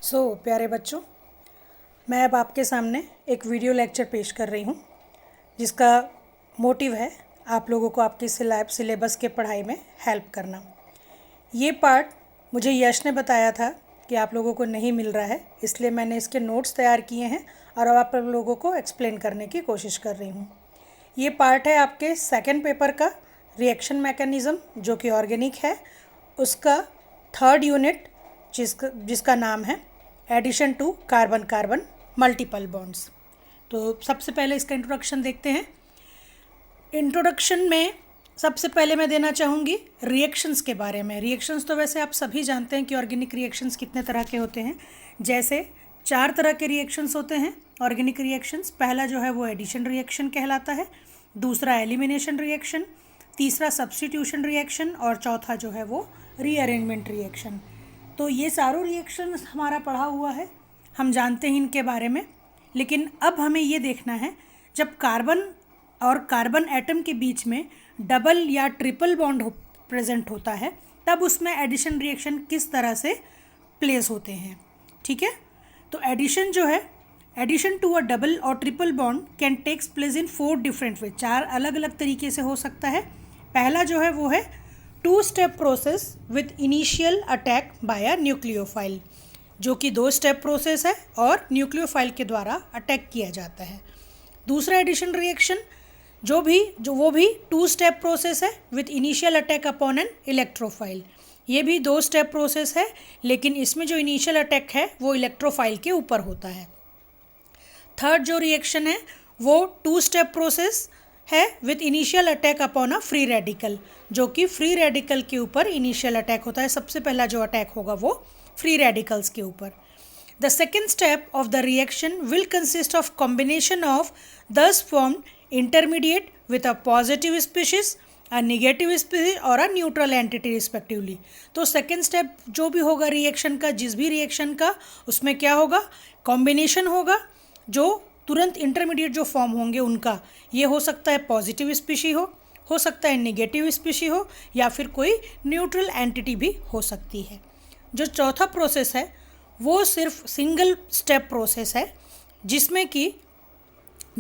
प्यारे बच्चों, मैं अब आपके सामने एक वीडियो लेक्चर पेश कर रही हूँ जिसका मोटिव है आप लोगों को आपके सिलेबस के पढ़ाई में हेल्प करना। ये पार्ट मुझे यश ने बताया था कि आप लोगों को नहीं मिल रहा है, इसलिए मैंने इसके नोट्स तैयार किए हैं और अब आप लोगों को एक्सप्लेन करने की कोशिश कर रही हूँ। ये पार्ट है आपके सेकेंड पेपर का रिएक्शन मैकेनिज़्म जो कि ऑर्गेनिक है, उसका थर्ड यूनिट जिसका नाम है addition to carbon carbon multiple bonds. तो सबसे पहले इसका इंट्रोडक्शन देखते हैं। इंट्रोडक्शन में सबसे पहले मैं देना चाहूँगी रिएक्शंस के बारे में। रिएक्शंस तो वैसे आप सभी जानते हैं कि ऑर्गेनिक रिएक्शंस कितने तरह के होते हैं। जैसे 4 तरह के रिएक्शंस होते हैं ऑर्गेनिक रिएक्शंस। पहला जो है वो एडिशन रिएक्शन कहलाता है, दूसरा एलिमिनेशन रिएक्शन, तीसरा सब्स्टिट्यूशन रिएक्शन और चौथा जो है वो रीअरेंजमेंट रिएक्शन। तो ये सारों रिएक्शन हमारा पढ़ा हुआ है, हम जानते हैं इनके बारे में। लेकिन अब हमें ये देखना है जब कार्बन और कार्बन एटम के बीच में डबल या ट्रिपल बॉन्ड प्रेजेंट होता है तब उसमें एडिशन रिएक्शन किस तरह से प्लेस होते हैं। ठीक है, तो एडिशन जो है, एडिशन टू अ डबल और triple bond can takes place in 4 different way. 4 अलग अलग तरीके से हो सकता है। पहला जो है वो है 2 step process with initial attack by a nucleophile, जो कि 2 स्टेप प्रोसेस है और न्यूक्लियोफाइल के द्वारा अटैक किया जाता है। दूसरा एडिशन रिएक्शन वो भी 2 स्टेप प्रोसेस है with initial attack upon an electrophile. ये भी 2 स्टेप प्रोसेस है, लेकिन इसमें जो इनिशियल अटैक है वो इलेक्ट्रोफाइल के ऊपर होता है। थर्ड जो रिएक्शन है वो 2 स्टेप प्रोसेस है with initial attack upon a free radical, जो कि फ्री रेडिकल के ऊपर इनिशियल अटैक होता है। सबसे पहला जो अटैक होगा वो फ्री रेडिकल्स के ऊपर। The second step of the reaction will consist of combination of दस formed intermediate with a positive species, a negative species और अ न्यूट्रल एंटिटी रिस्पेक्टिवली। तो सेकेंड स्टेप जो भी होगा रिएक्शन का, जिस भी रिएक्शन का, उसमें क्या होगा, कॉम्बिनेशन होगा। जो तुरंत इंटरमीडिएट जो फॉर्म होंगे उनका, ये हो सकता है पॉजिटिव स्पीशी हो सकता है नेगेटिव स्पीशी हो, या फिर कोई न्यूट्रल एंटिटी भी हो सकती है। जो चौथा प्रोसेस है वो सिर्फ सिंगल स्टेप प्रोसेस है, जिसमें कि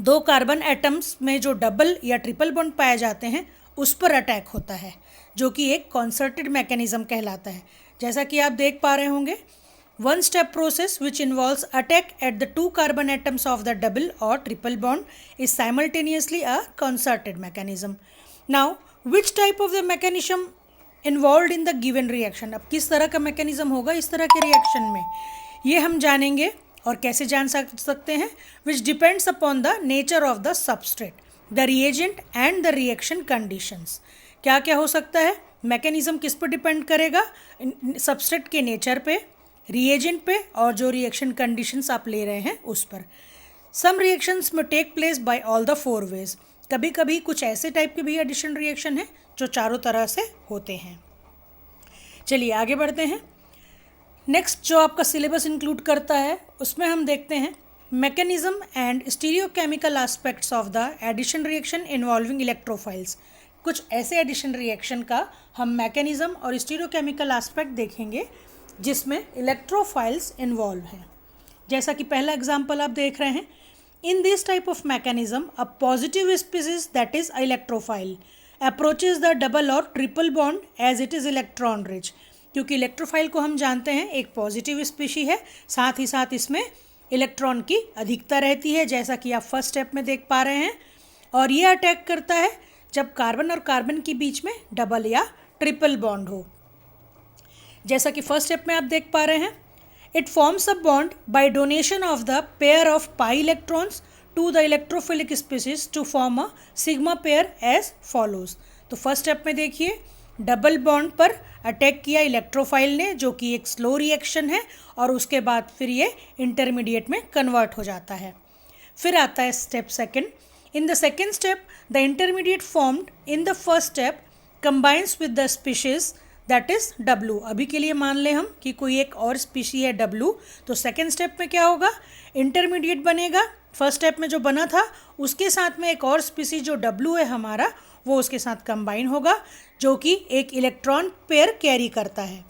2 कार्बन एटम्स में जो डबल या ट्रिपल बॉन्ड पाए जाते हैं उस पर अटैक होता है, जो कि एक कॉन्सर्टेड मैकेनिज्म कहलाता है। जैसा कि आप देख पा रहे होंगे, 1 step process which involves attack at the 2 carbon atoms of the double or triple bond is simultaneously a concerted mechanism. Now, which type of the mechanism involved in the given reaction? अब किस तरह का mechanism होगा इस तरह के reaction में, ये हम जानेंगे। और कैसे जान सकते हैं? which depends upon the nature of the substrate, the reagent and the reaction conditions. क्या क्या हो सकता है? mechanism किस पर डिपेंड करेगा? substrate के नेचर पे, रिएजेंट पे और जो रिएक्शन कंडीशंस आप ले रहे हैं उस पर। सम रिएक्शंस में take place by all the 4 ways. कभी कभी कुछ ऐसे टाइप के भी एडिशन रिएक्शन है जो चारों तरह से होते हैं। चलिए आगे बढ़ते हैं। नेक्स्ट जो आपका सिलेबस इंक्लूड करता है उसमें हम देखते हैं mechanism and stereochemical aspects of the addition reaction involving electrophiles. कुछ ऐसे एडिशन रिएक्शन का हम मैकेनिज्म और स्टीरियोकेमिकल एस्पेक्ट देखेंगे जिसमें इलेक्ट्रोफाइल्स इन्वॉल्व हैं। जैसा कि पहला एग्जांपल आप देख रहे हैं, in this type of mechanism a positive species that is electrophile approaches the double और triple bond as it is electron rich. क्योंकि इलेक्ट्रोफाइल को हम जानते हैं एक पॉजिटिव स्पीशी है, साथ ही साथ इसमें इलेक्ट्रॉन की अधिकता रहती है, जैसा कि आप फर्स्ट स्टेप में देख पा रहे हैं। और ये अटैक करता है जब कार्बन और कार्बन के बीच में डबल या ट्रिपल बॉन्ड हो। जैसा कि फर्स्ट स्टेप में आप देख पा रहे हैं, it forms a bond by donation of the pair of pi electrons to the electrophilic species to form a sigma pair as follows. तो फर्स्ट स्टेप में देखिए, डबल बॉन्ड पर अटैक किया इलेक्ट्रोफाइल ने, जो कि एक स्लो रिएक्शन है, और उसके बाद फिर ये इंटरमीडिएट में कन्वर्ट हो जाता है। फिर आता है step second. In the second step the intermediate formed in the first step combines with the species that is W। अभी के लिए मान लें हम कि कोई एक और स्पीशी है W, तो सेकेंड स्टेप में क्या होगा, इंटरमीडिएट बनेगा। फर्स्ट स्टेप में जो बना था उसके साथ में एक और स्पीशी जो W है हमारा, वो उसके साथ कंबाइन होगा, जो कि एक इलेक्ट्रॉन पेयर कैरी करता है,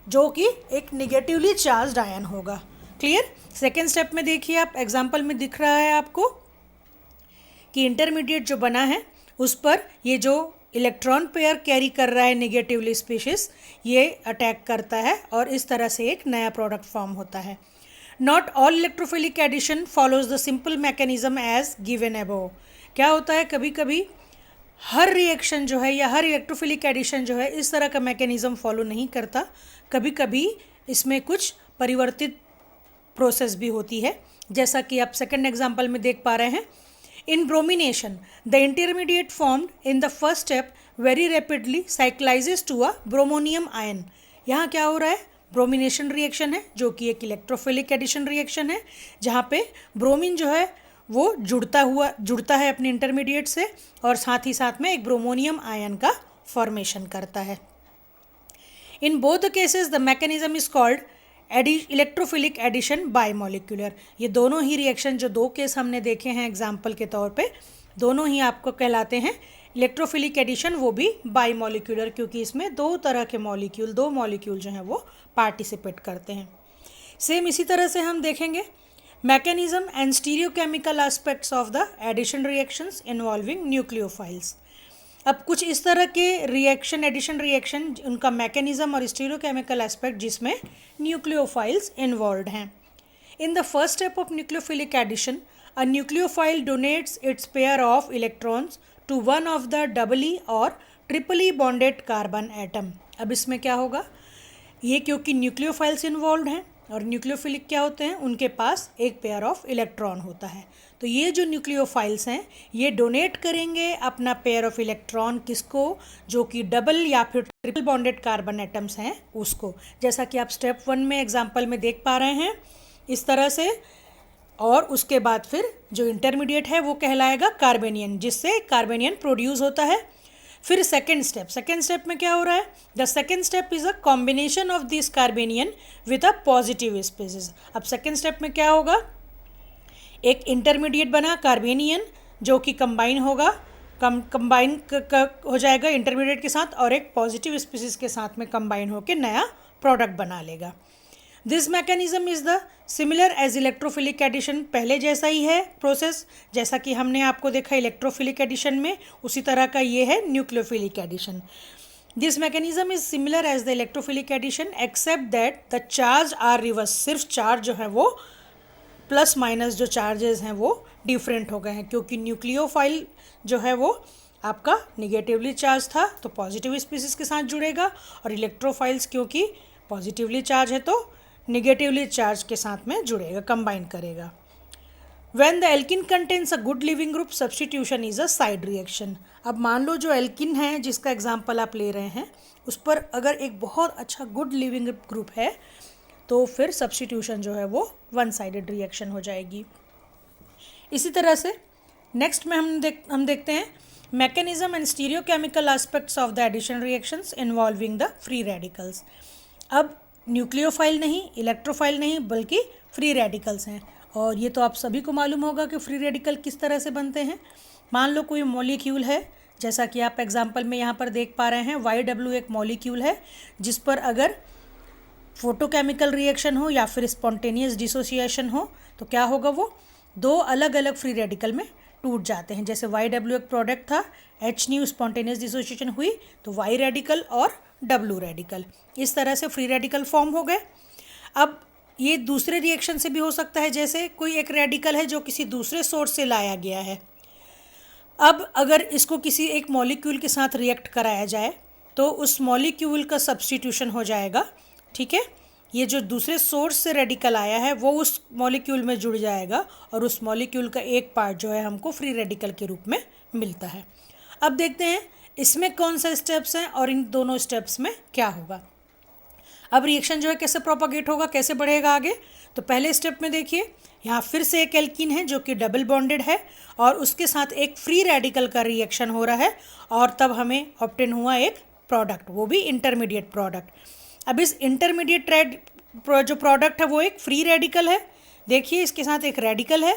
जो कि एक निगेटिवली चार्ज्ड आयन होगा। क्लियर। सेकेंड स्टेप में देखिए, आप एग्जाम्पल में दिख रहा है आपको कि इंटरमीडिएट जो बना है उस पर ये जो इलेक्ट्रॉन पेयर कैरी कर रहा है नेगेटिवली स्पीशीज, ये अटैक करता है और इस तरह से एक नया प्रोडक्ट फॉर्म होता है। Not all electrophilic addition follows the simple mechanism as given above. क्या होता है, कभी कभी हर रिएक्शन जो है या हर इलेक्ट्रोफिलिक एडिशन जो है इस तरह का मैकेनिज्म फॉलो नहीं करता, कभी कभी इसमें कुछ परिवर्तित प्रोसेस भी होती है, जैसा कि आप सेकंड एग्जांपल में देख पा रहे हैं। In bromination the intermediate formed in the first step very rapidly cyclises to a bromonium ion. यहाँ क्या हो रहा है, ब्रोमिनेशन रिएक्शन है जो कि एक इलेक्ट्रोफिलिक एडिशन रिएक्शन है, जहाँ पे ब्रोमीन जो है वो जुड़ता है अपने इंटरमीडिएट से और साथ ही साथ में एक ब्रोमोनियम आयन का फॉर्मेशन करता है। In both the cases the mechanism is called electrophilic addition bimolecular. ये दोनों ही रिएक्शन जो दो केस हमने देखे हैं एग्जाम्पल के तौर पे, दोनों ही आपको कहलाते हैं इलेक्ट्रोफिलिक एडिशन, वो भी बायमॉलिक्यूलर, क्योंकि इसमें दो तरह के मॉलिक्यूल, दो मॉलिक्यूल जो हैं वो पार्टिसिपेट करते हैं। सेम इसी तरह से हम देखेंगे mechanism and stereochemical aspects of the addition reactions involving nucleophiles। अब कुछ इस तरह के रिएक्शन, एडिशन रिएक्शन, उनका मैकेनिज्म और स्टीरियोकेमिकल एस्पेक्ट जिसमें न्यूक्लियोफाइल्स इन्वॉल्व हैं। In the first step of nucleophilic addition a nucleophile donates its pair of electrons to one of the doubly or triply bonded carbon atom. अब इसमें क्या होगा, ये क्योंकि न्यूक्लियोफाइल्स इन्वॉल्व हैं और न्यूक्लियोफिलिक क्या होते हैं, उनके पास एक पेयर ऑफ इलेक्ट्रॉन होता है, तो ये जो न्यूक्लियोफाइल्स हैं ये डोनेट करेंगे अपना पेयर ऑफ इलेक्ट्रॉन किसको, जो कि डबल या फिर ट्रिपल बॉन्डेड कार्बन एटम्स हैं उसको, जैसा कि आप स्टेप 1 में एग्जांपल में देख पा रहे हैं इस तरह से। और उसके बाद फिर जो इंटरमीडिएट है वो कहलाएगा कार्बेनियन, जिससे कार्बेनियन प्रोड्यूस होता है। फिर सेकेंड स्टेप में क्या हो रहा है, the second step is a combination of this carbanion with a positive species. अब सेकेंड स्टेप में क्या होगा, एक इंटरमीडिएट बना कार्बेनियन जो कि कंबाइन होगा, कंबाइन हो जाएगा इंटरमीडिएट के साथ और एक पॉजिटिव स्पीसीज के साथ में कंबाइन होकर नया प्रोडक्ट बना लेगा। This mechanism is the similar as electrophilic addition, पहले जैसा ही है प्रोसेस, जैसा कि हमने आपको देखा इलेक्ट्रोफिलिक एडिशन में, उसी तरह का ये है nucleophilic addition. This mechanism is similar as the electrophilic addition except that the charge are reverse. सिर्फ चार्ज जो है वो प्लस माइनस जो चार्जेस हैं वो डिफरेंट हो गए हैं, क्योंकि न्यूक्लियोफाइल जो है वो आपका निगेटिवली चार्ज था तो पॉजिटिव स्पीसीज के साथ जुड़ेगा, और इलेक्ट्रोफाइल्स क्योंकि पॉजिटिवली चार्ज है तो निगेटिवली चार्ज के साथ में जुड़ेगा, कंबाइन करेगा। When the alkene contains a good living group, substitution is a side reaction। अब मान लो जो एल्किन है जिसका एग्जाम्पल आप ले रहे हैं उस पर अगर एक बहुत अच्छा गुड लिविंग ग्रुप है तो फिर सब्स्टिट्यूशन जो है वो वन साइडेड रिएक्शन हो जाएगी। इसी तरह से नेक्स्ट में हम देखते हैं mechanism and stereochemical aspects of the addition reactions involving the free radicals. अब न्यूक्लियोफाइल नहीं, इलेक्ट्रोफाइल नहीं, बल्कि फ्री रेडिकल्स हैं, और ये तो आप सभी को मालूम होगा कि फ्री रेडिकल किस तरह से बनते हैं। मान लो कोई मॉलिक्यूल है, जैसा कि आप एग्जांपल में यहाँ पर देख पा रहे हैं, YW एक मॉलिक्यूल है जिस पर अगर फोटोकेमिकल रिएक्शन हो या फिर स्पॉन्टेनियस डिसोसिएशन हो तो क्या होगा, वो दो अलग अलग फ्री रेडिकल में टूट जाते हैं। जैसे YW एक प्रोडक्ट था, H स्पॉन्टेनियस डिसोसिएशन हुई तो Y रेडिकल और W रेडिकल, इस तरह से फ्री रेडिकल फॉर्म हो गए। अब ये दूसरे रिएक्शन से भी हो सकता है, जैसे कोई एक रेडिकल है जो किसी दूसरे सोर्स से लाया गया है, अब अगर इसको किसी एक मॉलिक्यूल के साथ रिएक्ट कराया जाए तो उस मॉलिक्यूल का सब्स्टिट्यूशन हो जाएगा, ठीक है। ये जो दूसरे सोर्स से रेडिकल आया है वो उस मॉलिक्यूल में जुड़ जाएगा और उस मॉलिक्यूल का एक पार्ट जो है हमको फ्री रेडिकल के रूप में मिलता है। अब देखते हैं इसमें कौन सा स्टेप्स हैं और इन दोनों स्टेप्स में क्या होगा। अब रिएक्शन जो है कैसे प्रोपागेट होगा, कैसे बढ़ेगा आगे, तो पहले स्टेप में देखिए यहाँ फिर से एक एल्कीन है जो कि डबल बॉन्डेड है और उसके साथ एक फ्री रेडिकल का रिएक्शन हो रहा है और तब हमें ऑब्टेन हुआ एक प्रोडक्ट, वो भी इंटरमीडिएट प्रोडक्ट। अब इस इंटरमीडिएट जो प्रोडक्ट है वो एक फ्री रेडिकल है, देखिए इसके साथ एक रेडिकल है,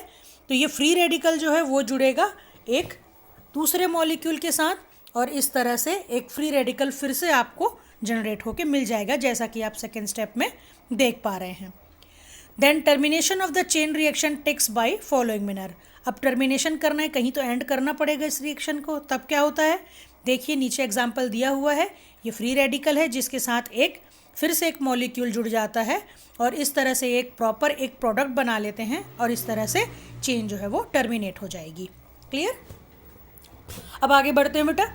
तो ये फ्री रेडिकल जो है वो जुड़ेगा एक दूसरे मॉलिक्यूल के साथ और इस तरह से एक फ्री रेडिकल फिर से आपको जनरेट होके मिल जाएगा, जैसा कि आप सेकेंड स्टेप में देख पा रहे हैं। Then termination of the chain reaction takes by following manner. अब टर्मिनेशन करना है, कहीं तो एंड करना पड़ेगा इस रिएक्शन को, तब क्या होता है, देखिए नीचे एग्जाम्पल दिया हुआ है, ये फ्री रेडिकल है जिसके साथ एक फिर से एक मॉलिक्यूल जुड़ जाता है और इस तरह से एक प्रॉपर एक प्रोडक्ट बना लेते हैं और इस तरह से चेन जो है वो टर्मिनेट हो जाएगी। क्लियर। अब आगे बढ़ते हैं बेटा।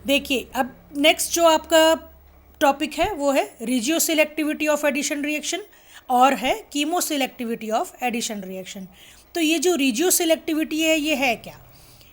देखिए अब नेक्स्ट जो आपका टॉपिक है वो है regioselectivity of addition reaction और है chemoselectivity of addition reaction. तो ये जो रिजियो सिलेक्टिविटी है ये है क्या?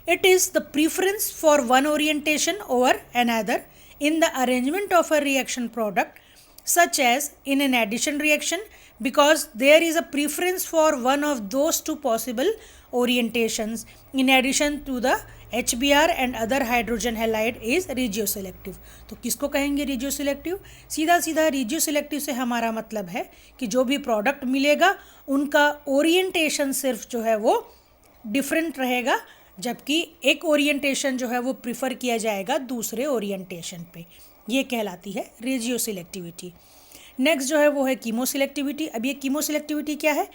It is the preference for one orientation over another in the arrangement of a reaction product such as in an addition reaction because there is a preference for one of those two possible orientations in addition to the HBr and other hydrogen halide is regioselective। तो किसको कहेंगे regioselective? सीधा सीधा regioselective से हमारा मतलब है कि जो भी प्रोडक्ट मिलेगा उनका ओरिएंटेशन सिर्फ जो है वो डिफरेंट रहेगा, जबकि एक ओरिएंटेशन जो है वो प्रिफर किया जाएगा दूसरे ओरिएंटेशन पे, ये कहलाती है रेजियो सिलेक्टिविटी। नेक्स्ट जो है वो है कीमो सिलेक्टिविटी। अब ये कीमो सिलेक्टिविटी क्या है?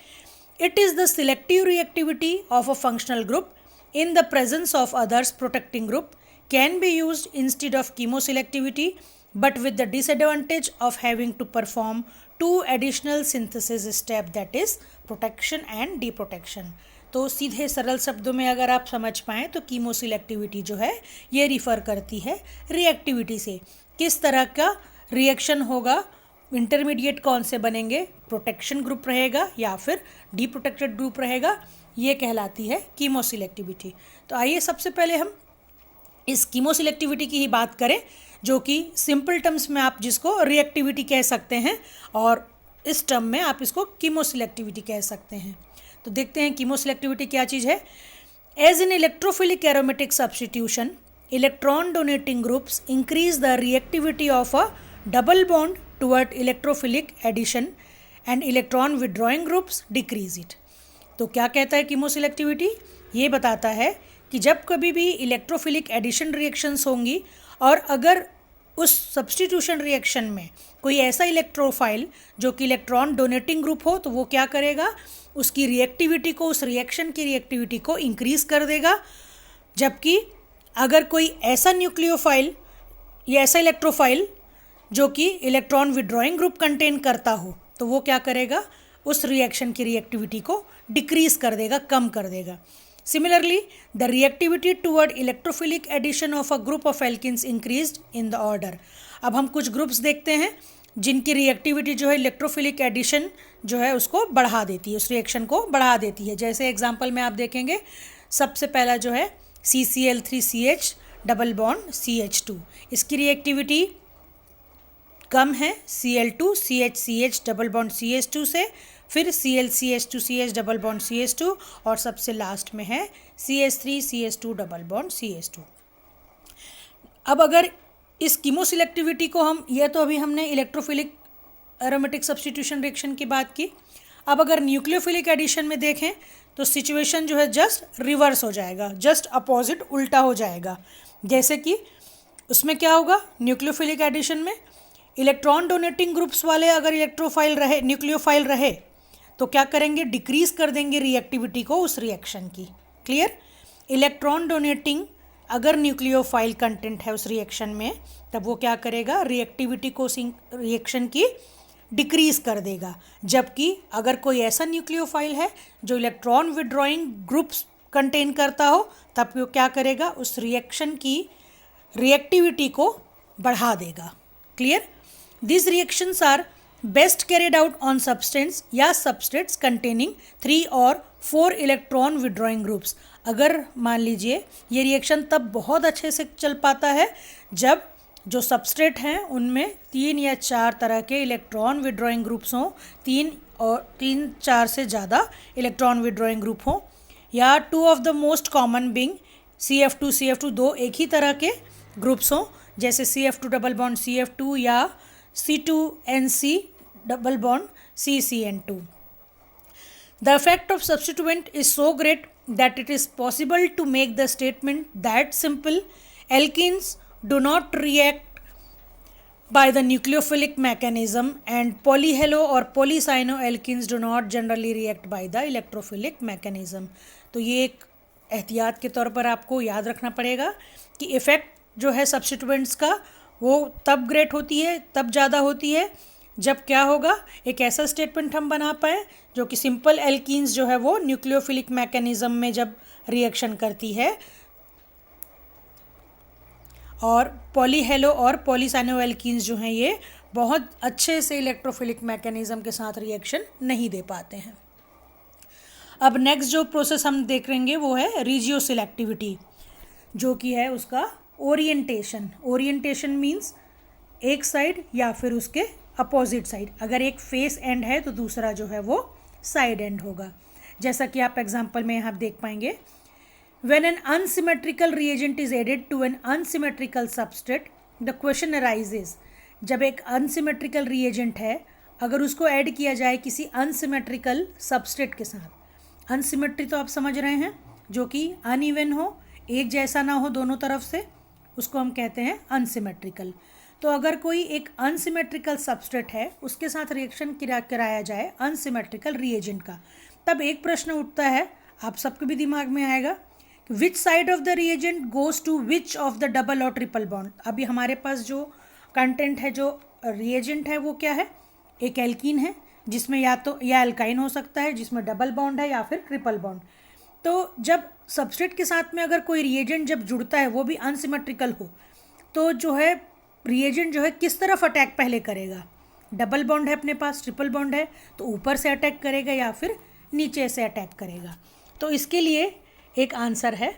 It is the selective reactivity of a functional group in the presence of others protecting group can be used instead of chemoselectivity but with the disadvantage of having to perform two additional synthesis step that is protection and deprotection. तो सीधे सरल शब्दों में अगर आप समझ पाएँ तो कीमो सिलेक्टिविटी जो है ये रिफ़र करती है रिएक्टिविटी से, किस तरह का रिएक्शन होगा, इंटरमीडिएट कौन से बनेंगे, प्रोटेक्शन ग्रुप रहेगा या फिर डीप्रोटेक्टेड ग्रुप रहेगा, ये कहलाती है कीमो सिलेक्टिविटी। तो आइए सबसे पहले हम इस कीमो सिलेक्टिविटी की ही बात करें, जो कि सिंपल टर्म्स में आप जिसको रिएक्टिविटी कह सकते हैं और इस टर्म में आप इसको कीमो सिलेक्टिविटी कह सकते हैं। तो देखते हैं कीमो सिलेक्टिविटी क्या चीज़ है। As in electrophilic aromatic substitution electron donating groups increase the reactivity of a double bond toward electrophilic addition and electron withdrawing groups decrease it. तो क्या कहता है कीमो सिलेक्टिविटी? ये बताता है कि जब कभी भी इलेक्ट्रोफिलिक एडिशन रिएक्शंस होंगी और अगर उस सब्स्टिट्यूशन रिएक्शन में कोई ऐसा इलेक्ट्रोफाइल जो कि इलेक्ट्रॉन डोनेटिंग ग्रुप हो, तो वो क्या करेगा, उसकी रिएक्टिविटी को, उस रिएक्शन की रिएक्टिविटी को इंक्रीज़ कर देगा। जबकि अगर कोई ऐसा न्यूक्लियोफाइल या ऐसा इलेक्ट्रोफाइल जो कि इलेक्ट्रॉन विड्रॉइंग ग्रुप कंटेन करता हो, तो वो क्या करेगा, उस रिएक्शन की रिएक्टिविटी को डिक्रीज़ कर देगा, कम कर देगा। Similarly, the reactivity toward electrophilic addition of a group of alkenes increased in the order। अब हम कुछ ग्रुप्स देखते हैं जिनकी रिएक्टिविटी जो है इलेक्ट्रोफिलिक एडिशन जो है उसको बढ़ा देती है, उस रिएक्शन को बढ़ा देती है। जैसे एग्जांपल में आप देखेंगे, सबसे पहला जो है CCl3CH डबल बॉन्ड CH2, इसकी रिएक्टिविटी कम है Cl2CHCH डबल बॉन्ड CH2 से, फिर ClCH2CH डबल बॉन्ड CH2 और सबसे लास्ट में है CH3CH2 डबल बॉन्ड CH2। अब अगर इस कीमो सिलेक्टिविटी को हम, यह तो अभी हमने इलेक्ट्रोफिलिक एरोमेटिक सब्स्टिट्यूशन रिएक्शन की बात की, अब अगर न्यूक्लियोफिलिक एडिशन में देखें तो सिचुएशन जो है जस्ट रिवर्स हो जाएगा, जस्ट अपोजिट, उल्टा हो जाएगा। जैसे कि उसमें क्या होगा, न्यूक्लियोफिलिक एडिशन में इलेक्ट्रॉन डोनेटिंग ग्रुप्स वाले अगर इलेक्ट्रोफाइल रहे, न्यूक्लियोफाइल रहे, तो क्या करेंगे, डिक्रीज कर देंगे रिएक्टिविटी को उस रिएक्शन की। क्लियर। इलेक्ट्रॉन डोनेटिंग अगर न्यूक्लियोफाइल कंटेंट है उस रिएक्शन में, तब वो क्या करेगा, रिएक्टिविटी को उस रिएक्शन की डिक्रीज कर देगा। जबकि अगर कोई ऐसा न्यूक्लियोफाइल है जो इलेक्ट्रॉन विड्रॉइंग ग्रुप्स कंटेन करता हो, तब वो क्या करेगा, उस रिएक्शन की रिएक्टिविटी को बढ़ा देगा। Clear. These reactions are best carried out on substance या substrates containing 3 और 4 electron withdrawing groups। अगर मान लीजिए ये रिएक्शन तब बहुत अच्छे से चल पाता है जब जो सबस्ट्रेट हैं उनमें 3 या 4 तरह के इलेक्ट्रॉन विड्रॉइंग ग्रुप्स हों, 3-4 से ज़्यादा इलेक्ट्रॉन विड्रॉइंग ग्रुप हों, या 2 of the most common being CF2 दो एक ही तरह के ग्रुप्स हों, जैसे CF2 डबल बॉन्ड CF2 या C2NC double bond CCN2। The effect of substituent is so great that it is possible to make the statement that simple alkenes do not react by the nucleophilic mechanism and polyhalo or polycyanoalkenes do not generally react by the electrophilic mechanism। तो ये एक एहतियात के तौर पर आपको याद रखना पड़ेगा कि इफ़ेक्ट जो है सब्स्टिट्यूएंट्स का वो तब ग्रेट होती है, तब ज़्यादा होती है जब क्या होगा, एक ऐसा स्टेटमेंट हम बना पाए जो कि सिंपल एल्कीन्स जो है वो न्यूक्लियोफिलिक मैकेनिज्म में जब रिएक्शन करती है और पॉलीहेलो और पॉलीसाइनोएल्कीन्स जो हैं ये बहुत अच्छे से इलेक्ट्रोफिलिक मैकेनिज्म के साथ रिएक्शन नहीं दे पाते हैं। अब नेक्स्ट जो प्रोसेस हम देख लेंगे वो है रीजियो सिलेक्टिविटी, जो कि है उसका ओरिएंटेशन। ओरिएंटेशन मीन्स एक साइड या फिर उसके अपोजिट साइड। अगर एक फेस एंड है तो दूसरा जो है वो साइड एंड होगा। जैसा कि आप एग्जांपल में यहाँ देख पाएंगे, when an unsymmetrical reagent is added to an unsymmetrical substrate, the question arises, जब एक unsymmetrical reagent है अगर उसको ऐड किया जाए किसी unsymmetrical substrate के साथ, unsymmetry तो आप समझ रहे हैं, जो कि uneven हो, एक जैसा ना हो दोनों तरफ से, उसको हम कहते हैं unsymmetrical। तो अगर कोई एक unsymmetrical substrate है उसके साथ रिएक्शन कराया जाए unsymmetrical reagent का, तब एक प्रश्न उठता है, आप सबके भी दिमाग में आएगा, which side of the reagent goes to which of the double और ट्रिपल बॉन्ड। अभी हमारे पास जो कंटेंट है, जो रिएजेंट है वो क्या है, एक एल्कीन है जिसमें या तो या एल्काइन हो सकता है जिसमें डबल बॉन्ड है या फिर ट्रिपल बॉन्ड। तो जब सबस्ट्रेट के साथ में अगर कोई रिएजेंट जब जुड़ता है वो भी अनसिमेट्रिकल हो तो जो है रिएजेंट जो है किस तरफ अटैक पहले करेगा, डबल बॉन्ड है अपने पास, ट्रिपल बॉन्ड है तो ऊपर से अटैक करेगा या फिर नीचे से अटैक करेगा। तो इसके लिए एक आंसर है,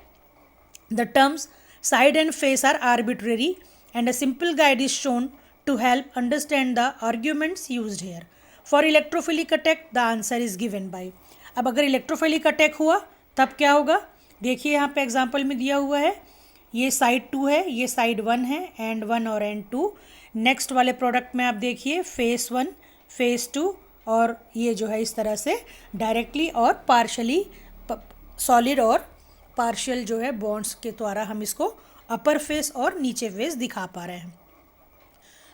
the terms side and face are arbitrary and a simple guide is shown to help understand the arguments used here. For electrophilic attack the answer is given by. अब अगर इलेक्ट्रोफिलिक अटैक हुआ तब क्या होगा, देखिए यहाँ पे एग्जांपल में दिया हुआ है, ये साइड 2 है, ये साइड 1 है, एंड 1 और एंड 2। नेक्स्ट वाले प्रोडक्ट में आप देखिए फेस 1, फेस 2 और ये जो है इस तरह से डायरेक्टली और पार्शली सॉलिड और पार्शियल जो है बॉन्ड्स के द्वारा हम इसको अपर फेस और नीचे फेस दिखा पा रहे हैं।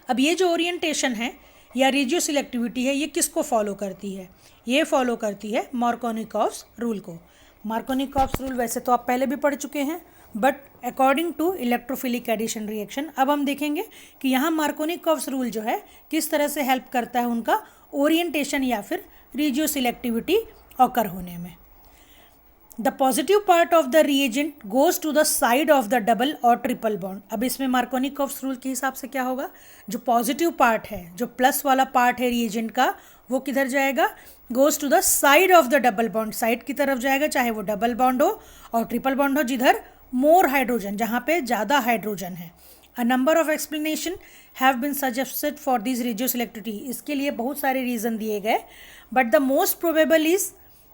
अब ये जो ओरिएंटेशन है या रेडियो सिलेक्टिविटी है ये किसको फॉलो करती है, ये फॉलो करती है मार्कोनिकॉव्स रूल को। मार्कोनिकॉव्स रूल वैसे तो आप पहले भी पढ़ चुके हैं, but according to electrophilic addition reaction अब हम देखेंगे कि यहाँ मार्कोनिकॉव्स रूल जो है किस तरह से हेल्प करता है उनका ओरिएंटेशन या फिर रेडियो सिलेक्टिविटी ऑकर होने में। The positive part of the reagent goes to the side of the double और ट्रिपल बॉन्ड। अब इसमें मार्कोनिकॉव्स रूल के हिसाब से क्या होगा, जो पॉजिटिव पार्ट है, जो प्लस वाला पार्ट है रिएजेंट का, वो किधर जाएगा, goes to the side of the double bond, side की तरफ जाएगा, चाहे वो डबल बॉन्ड हो और ट्रिपल बॉन्ड हो, जिधर मोर हाइड्रोजन, जहाँ पे ज़्यादा हाइड्रोजन है। A number of explanation have been suggested for this radio selectivity. इसके लिए बहुत सारे रीज़न दिए गए, but the most probable is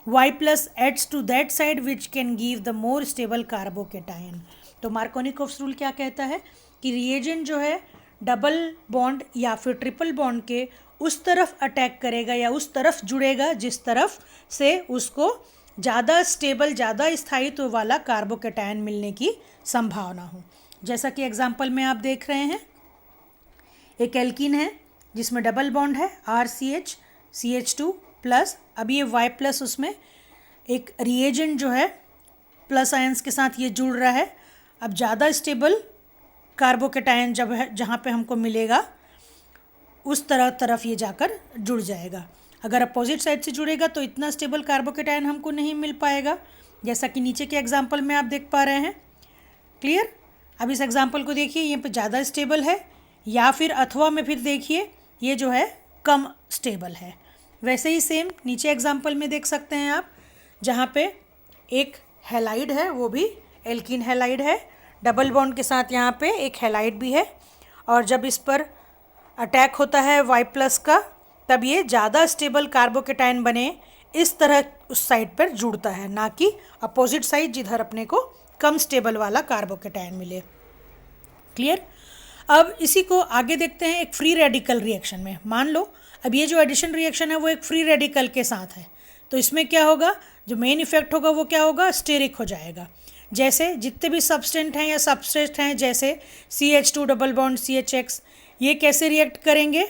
Y plus adds to that side which can give the more stable carbocation। तो Markovnikov's rule क्या कहता है कि रिएजेंट जो है डबल बॉन्ड या फिर ट्रिपल बॉन्ड के उस तरफ अटैक करेगा या उस तरफ जुड़ेगा जिस तरफ से उसको ज़्यादा स्टेबल, ज़्यादा स्थायित्व वाला कार्बोकेटायन मिलने की संभावना हो। जैसा कि एग्जाम्पल में आप देख रहे हैं, एक एल्कीन है जिसमें डबल बॉन्ड है RCH CH2 प्लस, अब ये Y प्लस उसमें एक रिएजेंट जो है प्लस आयंस के साथ ये जुड़ रहा है। अब ज़्यादा स्टेबल कार्बोकेटायन जब है जहाँ पे हमको मिलेगा उस तरफ ये जाकर जुड़ जाएगा। अगर अपोजिट साइड से जुड़ेगा तो इतना स्टेबल कार्बोकेटायन हमको नहीं मिल पाएगा, जैसा कि नीचे के एग्जाम्पल में आप देख पा रहे हैं। क्लियर। अब इस एग्जाम्पल को देखिए, यहाँ पे ज़्यादा स्टेबल है या फिर अथवा में फिर देखिए ये जो है कम स्टेबल है। वैसे ही सेम नीचे एग्जाम्पल में देख सकते हैं आप, जहाँ पे एक हैलाइड है, वो भी एल्कीन हैलाइड है, डबल बॉन्ड के साथ यहाँ पे एक हैलाइड भी है, और जब इस पर अटैक होता है Y प्लस का तब ये ज़्यादा स्टेबल कार्बोकेटायन बने इस तरह उस साइड पर जुड़ता है, ना कि अपोजिट साइड जिधर अपने को कम स्टेबल वाला कार्बोकेटायन मिले। क्लियर। अब इसी को आगे देखते हैं एक फ्री रेडिकल रिएक्शन में। मान लो अब ये जो एडिशन रिएक्शन है वो एक फ्री रेडिकल के साथ है, तो इसमें क्या होगा, जो मेन इफेक्ट होगा वो क्या होगा, स्टेरिक हो जाएगा। जैसे जितने भी सब्सटेंट हैं या सबस्ट्रेट हैं, जैसे CH2 डबल बॉन्ड CHX, ये कैसे रिएक्ट करेंगे?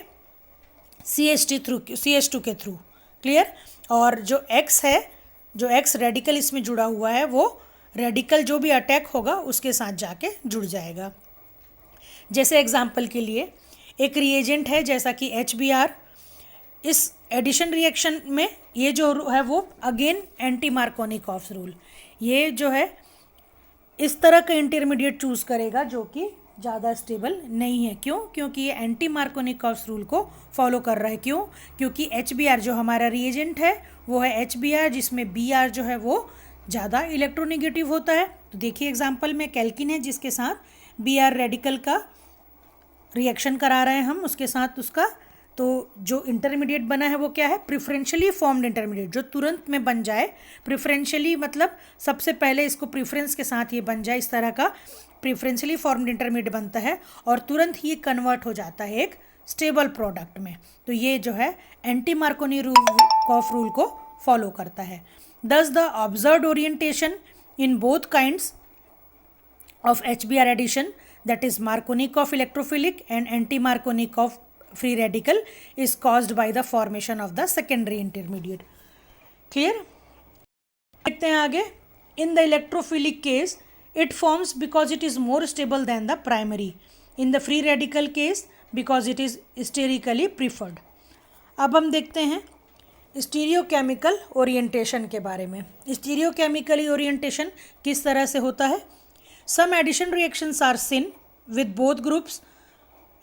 CH2 के थ्रू। क्लियर? और जो X है, जो X रेडिकल इसमें जुड़ा हुआ है, वो रेडिकल जो भी अटैक होगा उसके साथ जाके जुड़ जाएगा। जैसे एग्जाम्पल के लिए एक रिएजेंट है जैसा कि HBr, इस एडिशन रिएक्शन में ये जो है वो अगेन एंटी मार्कोनिकॉफ्स रूल, ये जो है इस तरह का इंटरमीडिएट चूज़ करेगा जो कि ज़्यादा स्टेबल नहीं है। क्यों? क्योंकि ये एंटी मार्कोनिकॉफ्स रूल को फॉलो कर रहा है। क्यों? क्योंकि HBr जो हमारा रिएजेंट है वो है HBr, जिसमें Br जो है वो ज़्यादा इलेक्ट्रोनेगेटिव होता है। तो देखिए एग्जाम्पल में कैल्किन है जिसके साथ Br रेडिकल का रिएक्शन करा रहे हैं हम उसके साथ उसका, तो जो इंटरमीडिएट बना है वो क्या है? प्रिफरेंशियली फॉर्म्ड इंटरमीडिएट, जो तुरंत में बन जाए। प्रिफरेंशियली मतलब सबसे पहले इसको प्रिफरेंस के साथ ये बन जाए, इस तरह का प्रिफरेंशियली फॉर्म्ड इंटरमीडिएट बनता है और तुरंत ही कन्वर्ट हो जाता है एक स्टेबल प्रोडक्ट में। तो ये जो है एंटी मार्कोनिकॉफ रूल को फॉलो करता है। दस the observed orientation in both kinds of HBr addition, that is Markovnikov electrophilic and anti-Markovnikov free radical, is caused by the formation of the secondary intermediate. Clear? देखते हैं आगे. In the electrophilic case, it forms because it is more stable than the primary. In the free radical case, because it is sterically preferred. अब हम देखते हैं stereochemical orientation के बारे में. स्टीरियोकेमिकली ओरिएंटेशन किस तरह से होता है? Some addition reactions are syn with both groups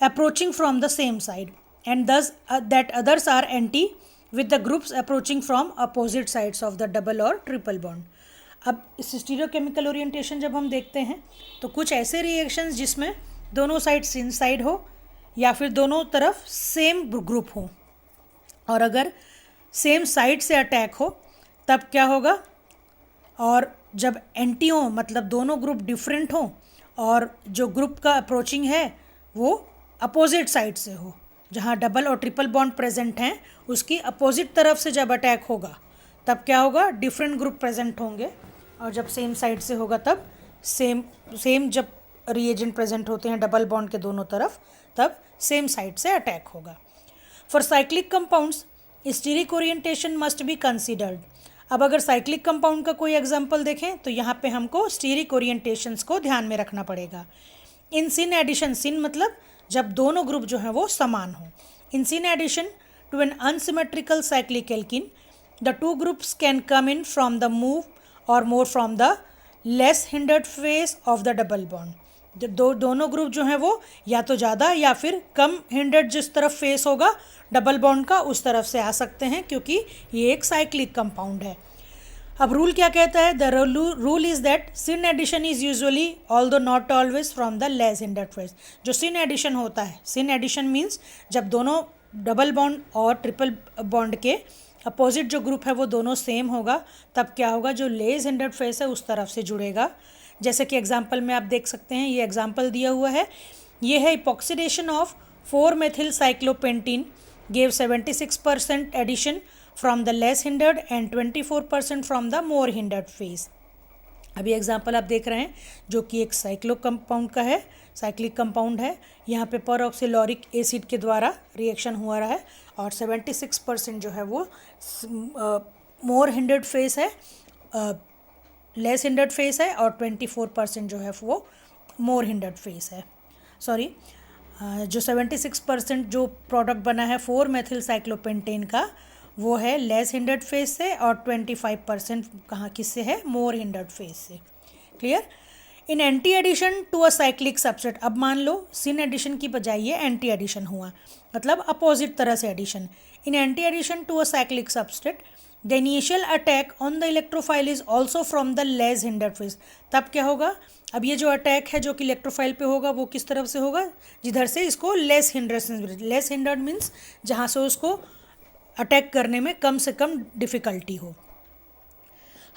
approaching from the same side, and thus that others are anti with the groups approaching from opposite sides of the double or triple bond. अब इस stereochemical orientation जब हम देखते हैं तो कुछ ऐसे reactions जिसमें दोनों साइड सिन साइड हो या फिर दोनों तरफ सेम ग्रुप हो, और अगर सेम साइड से अटैक हो तब क्या होगा? और जब एंटी हो मतलब दोनों ग्रुप डिफरेंट हो और जो ग्रुप का अप्रोचिंग है वो अपोजिट साइड से हो, जहाँ डबल और ट्रिपल बॉन्ड प्रेजेंट हैं उसकी अपोजिट तरफ से जब अटैक होगा तब क्या होगा? डिफरेंट ग्रुप प्रेजेंट होंगे, और जब सेम साइड से होगा तब सेम जब रिएजेंट प्रेजेंट होते हैं डबल बॉन्ड के दोनों तरफ तब सेम साइड से अटैक होगा. For cyclic compounds steric orientation must be considered. अब अगर साइक्लिक कंपाउंड का कोई एग्जांपल देखें तो यहाँ पे हमको स्टीरिक ओरिएंटेशंस को ध्यान में रखना पड़ेगा. इन सिन एडिशन, सिन मतलब जब दोनों ग्रुप जो हैं वो समान हों. In syn addition to an unsymmetrical cyclic alkene the two groups can come in from the move or more from the less hindered face of the double bond. दोनों group जो हैं वो या तो ज़्यादा या फिर कम हिंडर्ड जिस तरफ फेस होगा डबल बॉन्ड का उस तरफ से आ सकते हैं, क्योंकि ये एक साइक्लिक कंपाउंड है. अब रूल क्या कहता है? The rule is that syn addition is usually although not always from the less hindered face. जो सिन एडिशन होता है, सिन एडिशन मीन्स जब दोनों डबल बॉन्ड और ट्रिपल बॉन्ड के अपोजिट जो ग्रुप है वो दोनों सेम होगा तब क्या होगा? जो लेस हिंडर्ड फेस है उस तरफ से जुड़ेगा. जैसे कि एग्जाम्पल में आप देख सकते हैं, ये एग्जाम्पल दिया हुआ है. ये है epoxidation of 4-methyl cyclopentin gave 76% addition from the less hindered and 24% from the more hindered phase. अभी एग्जाम्पल आप देख रहे हैं जो कि एक साइक्लो कंपाउंड का है, साइक्लिक कंपाउंड है. यहाँ पे परऑक्सीलॉरिक एसिड के द्वारा रिएक्शन हुआ रहा है और 76% जो है वो मोर हिंडर्ड फेस है, लेस हिंडर्ड फेस है, और 24% जो है वो मोर हिंडर्ड फेस है. सॉरी, जो 76% जो प्रोडक्ट बना है 4-methyl cyclopentan का वो है लेस हिंडर्ड फेस से, और 25% कहाँ किससे है? मोर हिंडर्ड फेस से. Clear? In anti addition to a cyclic subset, अब मान लो सिन एडिशन की बजाय ये एंटी एडिशन हुआ, मतलब अपोजिट तरह से addition. In anti addition to a cyclic subset the initial attack on the electrophile is also from the less hindered face. तब क्या होगा? अब ये जो अटैक है जो कि इलेक्ट्रोफाइल पे होगा वो किस तरफ से होगा? जिधर से इसको लेस हिंडर्ड मीन्स जहाँ से उसको अटैक करने में कम से कम डिफ़िकल्टी हो.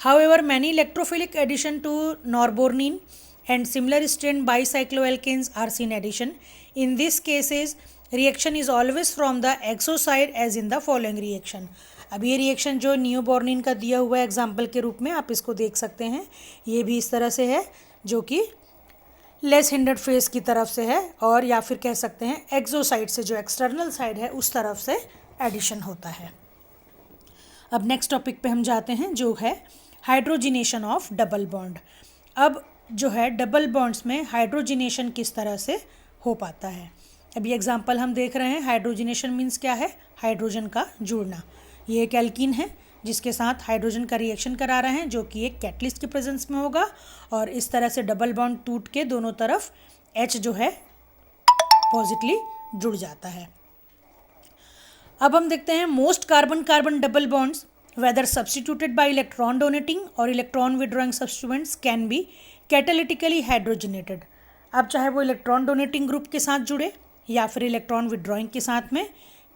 However many electrophilic addition to norbornene and similar strain bicycloalkanes are seen addition. In this cases reaction is always from the exo side as in the following reaction. अब ये रिएक्शन जो नियोबोर्निन का दिया हुआ है एग्जाम्पल के रूप में आप इसको देख सकते हैं, ये भी इस तरह से है जो कि लेस हिंडर्ड फेस की तरफ से है, और या फिर कह सकते हैं एक्सो साइड से, जो एक्सटर्नल साइड है उस तरफ से एडिशन होता है। अब नेक्स्ट टॉपिक पे हम जाते हैं, जो है हाइड्रोजिनेशन ऑफ डबल बॉन्ड। अब जो है डबल बॉन्ड्स में हाइड्रोजिनेशन किस तरह से हो पाता है। अब ये एग्जांपल हम देख रहे हैं। हाइड्रोजिनेशन मीन्स क्या है? हाइड्रोजन का जुड़ना। ये एक एल्कीन है जिसके साथ हाइड्रोजन का रिएक्शन करा रहे हैं, जो कि एक कैटलिस्ट के प्रेजेंस में होगा, और इस तरह से डबल बॉन्ड टूट के दोनों तरफ H जो है पॉजिटिवली जुड़ जाता है। अब हम देखते हैं most carbon carbon double bonds whether substituted by electron donating or electron withdrawing substituents can be catalytically hydrogenated। अब चाहे वो इलेक्ट्रॉन डोनेटिंग ग्रुप के साथ जुड़े या फिर इलेक्ट्रॉन विड्रॉइंग के साथ में,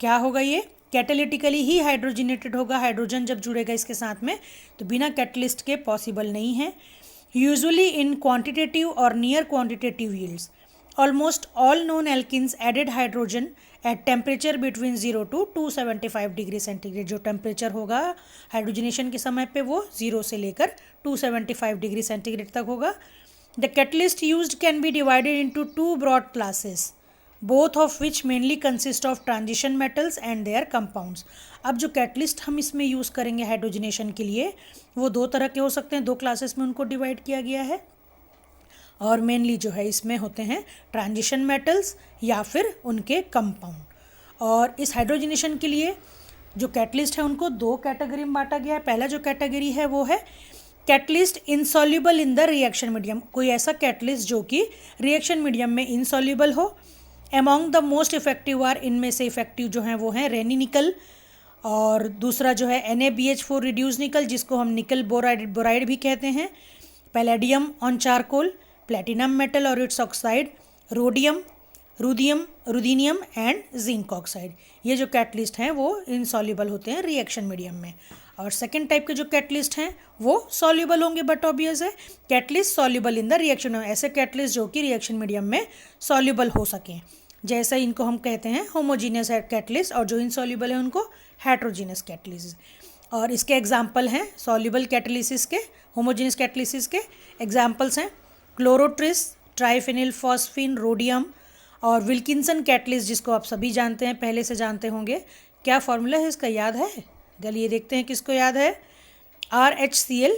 क्या होगा? ये कैटेलिटिकली ही हाइड्रोजिनेटेड होगा। हाइड्रोजन जब जुड़ेगा इसके साथ में तो बिना कैटलिस्ट के पॉसिबल नहीं है। यूजुअली इन क्वांटिटेटिव और near quantitative yields almost all known alkenes added hydrogen at temperature between 0 to 275 degree centigrade. जो टेम्परेचर होगा हाइड्रोजनेशन के समय पे वो 0 से लेकर 275 डिग्री सेंटीग्रेड तक होगा। The catalyst used can be divided into 2 broad classes, both of which mainly consist of transition metals and their compounds. अब जो कैटलिस्ट हम इसमें यूज़ करेंगे हाइड्रोजनेशन के लिए, वो दो तरह के हो सकते हैं, 2 क्लासेस में उनको डिवाइड किया गया है, और मेनली जो है इसमें होते हैं ट्रांजिशन मेटल्स या फिर उनके कंपाउंड। और इस हाइड्रोजनेशन के लिए जो कैटलिस्ट है उनको 2 कैटेगरी में बांटा गया है। पहला जो कैटेगरी है वो है catalyst insoluble in the reaction medium. कोई ऐसा कैटलिस्ट जो कि रिएक्शन मीडियम में इनसॉल्युबल हो। Among the most effective are, इनमें से इफेक्टिव जो हैं वो हैं रेनी निकल, और दूसरा जो है NaBH4 रिड्यूस निकल, जिसको हम निकल बोराइड भी कहते हैं, palladium on charcoal, platinum metal or its oxide, rhodium, ruthenium and zinc oxide. ये जो कैटलिस्ट हैं वो इनसॉल्युबल होते हैं रिएक्शन मीडियम में। और सेकेंड टाइप के जो कैटलिस्ट हैं वो सॉल्युबल होंगे, बट ऑब्वियस है catalyst soluble in the reaction. ऐसे कैटलिस्ट जो कि रिएक्शन मीडियम में सॉल्युबल हो सकें, जैसे इनको हम कहते हैं होमोजीनियस कैटलिस्ट, और जो इनसॉल्युबल है उनको हेट्रोजीनियस कैटलिस्ट। और इसके एग्जाम्पल हैं सॉल्युबल कैटलिसिस के, होमोजीनियस कैटलिसिस के एग्जाम्पल्स हैं क्लोरोट्रिस, ट्राइफेनिल फॉस्फिन, रोडियम, और विल्किंसन कैटलिस्ट, जिसको आप सभी जानते हैं, पहले से जानते होंगे। क्या फॉर्मूला है इसका, याद है? चलिए देखते हैं किसको याद है। RHCl